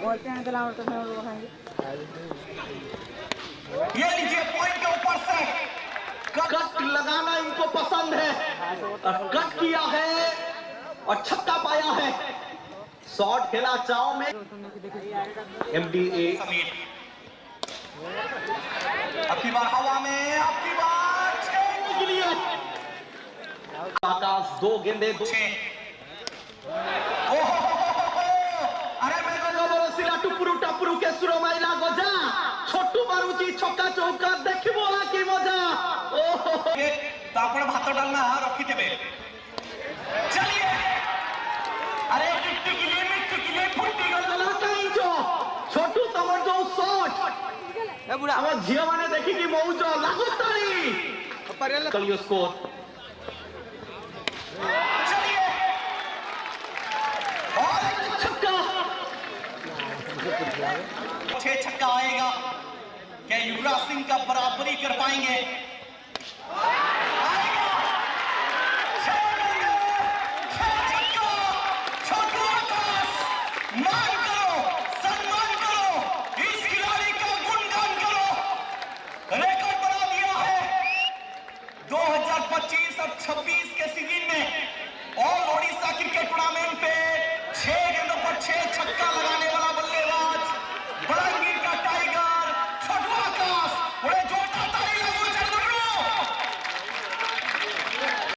बोलते हैं दिला तो मैं वो खाएंगे। ये लीजिए पॉइंट के ऊपर से कट लगाना इनको पसंद है और कट किया है और छक्का पाया है। शॉट खेला चाव में एमडीए समीर। अब की बार हवा में, अब की बार छेड़ने के लिए आकाश 2 गेंदे 2 अरे मैं सिला टुपुरु टपुरु के सुरो माइला गजा छोटू मारुची छक्का चौका देखिबो कि मजा। ओहो तो आपण भात डालना रखी देबे। चलिए अरे मिट्टी के लिए फुट्टी गला काई जो छोटू तमर जो शॉट ए बुढ़ा हम झिया माने देखि कि मौज लागो ताली परियल कलियो स्कोर। चलिए और छक्का 6 छक्का आएगा। क्या युवराज सिंह का बराबरी कर पाएंगे? आएगा 6 छक्का। छोटू आकाश मान करो, सम्मान करो, इस खिलाड़ी का गुणगान करो। रिकॉर्ड बना दिया है 2025 और 26 के